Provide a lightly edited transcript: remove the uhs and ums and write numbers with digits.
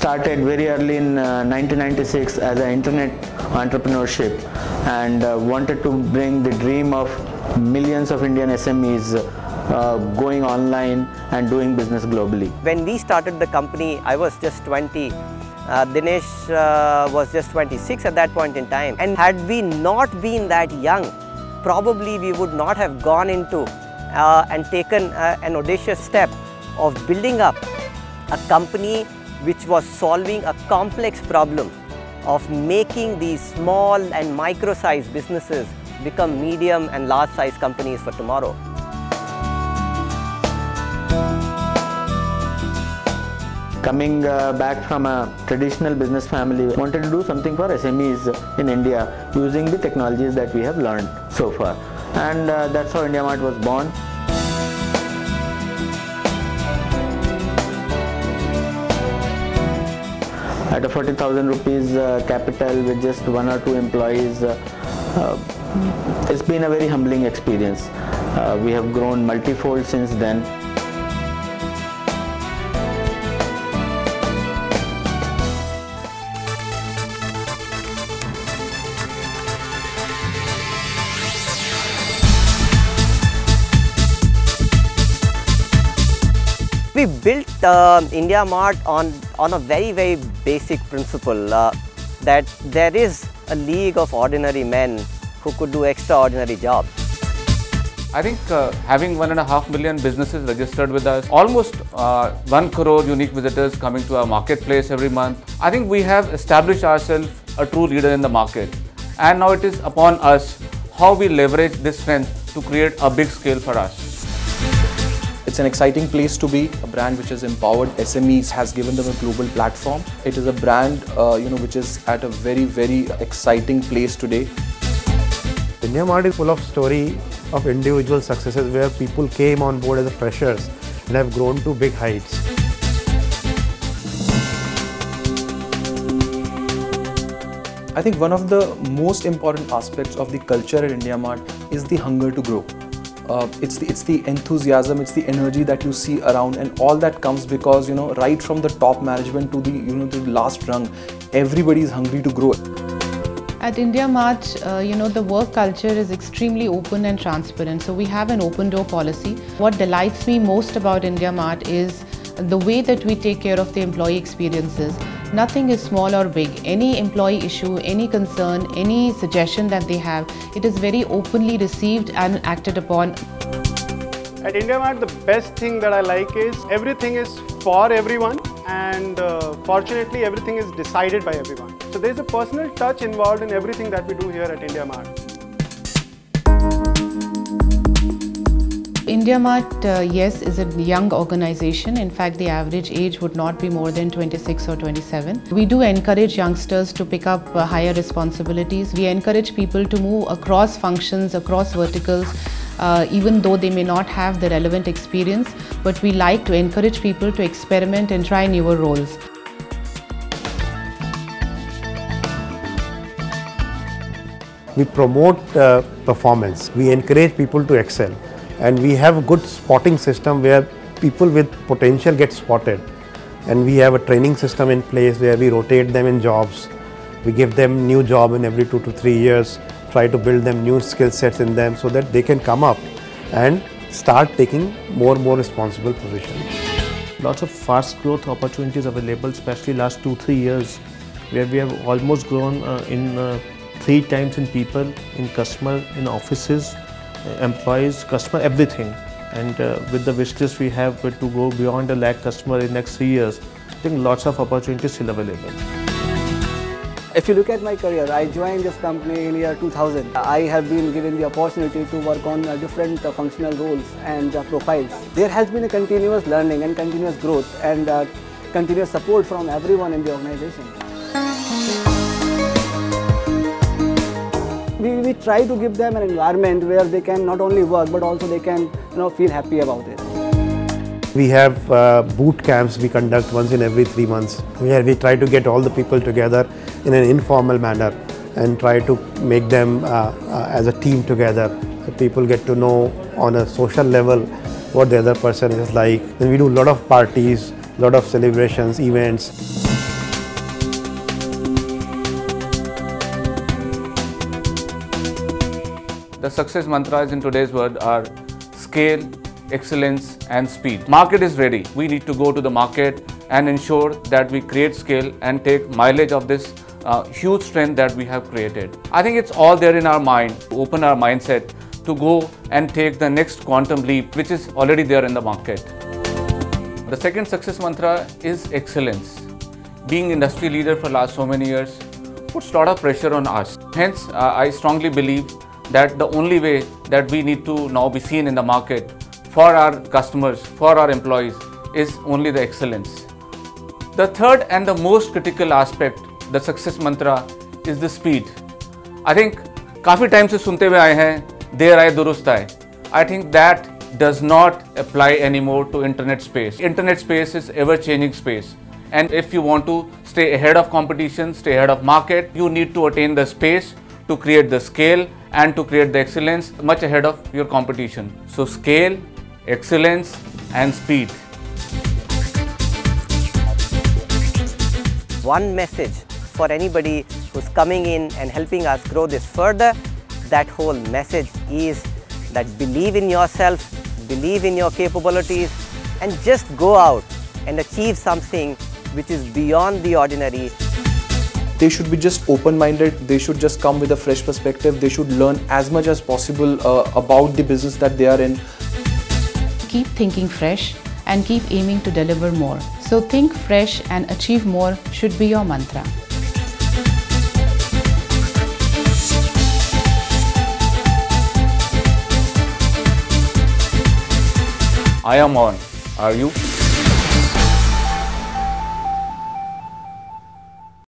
started very early in 1996 as an internet entrepreneurship and wanted to bring the dream of millions of Indian SMEs going online and doing business globally. When we started the company, I was just 20. Dinesh was just 26 at that point in time. And had we not been that young, probably we would not have gone into and taken an audacious step of building up a company which was solving a complex problem of making these small and micro-sized businesses become medium and large-sized companies for tomorrow. Coming back from a traditional business family, we wanted to do something for SMEs in India using the technologies that we have learned so far. And that's how IndiaMart was born. At a 40,000 rupees capital with just 1 or 2 employees, it's been a very humbling experience. We have grown multifold since then. We built IndiaMart on a very basic principle that there is a league of ordinary men who could do extraordinary jobs. I think having 1.5 million businesses registered with us, almost 1 crore unique visitors coming to our marketplace every month, I think we have established ourselves a true leader in the market. And now it is upon us how we leverage this strength to create a big scale for us. It's an exciting place to be. A brand which has empowered SMEs, has given them a global platform. It is a brand which is at a very exciting place today. IndiaMart is full of story of individual successes where people came on board as freshers and have grown to big heights. I think one of the most important aspects of the culture at IndiaMart is the hunger to grow. It's the enthusiasm, it's the energy that you see around, and all that comes because right from the top management to the to the last rung, everybody is hungry to grow. At IndiaMart, the work culture is extremely open and transparent. So we have an open door policy. What delights me most about IndiaMart is the way that we take care of the employee experiences. Nothing is small or big. Any employee issue, any concern, any suggestion that they have, it is very openly received and acted upon. At IndiaMart, the best thing that I like is everything is for everyone, and fortunately everything is decided by everyone. So there is a personal touch involved in everything that we do here at IndiaMart. IndiaMart, yes, is a young organization. In fact, the average age would not be more than 26 or 27. We do encourage youngsters to pick up higher responsibilities. We encourage people to move across functions, across verticals, even though they may not have the relevant experience. But we like to encourage people to experiment and try newer roles. We promote performance. We encourage people to excel. And we have a good spotting system where people with potential get spotted. And we have a training system in place where we rotate them in jobs. We give them new job in every 2 to 3 years, try to build them new skill sets in them so that they can come up and start taking more responsible positions. Lots of fast growth opportunities available, especially last 2-3 years, where we have almost grown in 3 times in people, in customer, in offices, employees, customer, everything. And with the wish list we have to go beyond 1 lakh customer in next 3 years, I think lots of opportunities still available. If you look at my career, I joined this company in year 2000. I have been given the opportunity to work on different functional roles and profiles. There has been a continuous learning and continuous growth and continuous support from everyone in the organization. We try to give them an environment where they can not only work but also they can feel happy about it. We have boot camps we conduct once in every 3 months where we try to get all the people together in an informal manner and try to make them as a team together. So people get to know on a social level what the other person is like. Then we do a lot of parties, a lot of celebrations, events. the success mantras in today's world are scale, excellence and speed. Market is ready. We need to go to the market and ensure that we create scale and take mileage of this huge strength that we have created. I think it's all there in our mind, to open our mindset to go and take the next quantum leap, which is already there in the market. The second success mantra is excellence. Being industry leader for last so many years puts a lot of pressure on us. Hence, I strongly believe that the only way that we need to now be seen in the market for our customers, for our employees, is only the excellence. The third and the most critical aspect, the success mantra, is the speed. I think काफी time से सुनते हुए आए हैं, देर आए दुरुस्त आए. I think that does not apply anymore to internet space. Internet space is ever-changing space, and if you want to stay ahead of competition, stay ahead of market, you need to attain the space to create the scale and to create the excellence much ahead of your competition. So scale, excellence and speed. One message for anybody who's coming in and helping us grow this further, that whole message is that believe in yourself, believe in your capabilities, and just go out and achieve something which is beyond the ordinary. They should be just open-minded, they should just come with a fresh perspective, they should learn as much as possible about the business that they are in. Keep thinking fresh and keep aiming to deliver more. So think fresh and achieve more should be your mantra. I am on. Are you?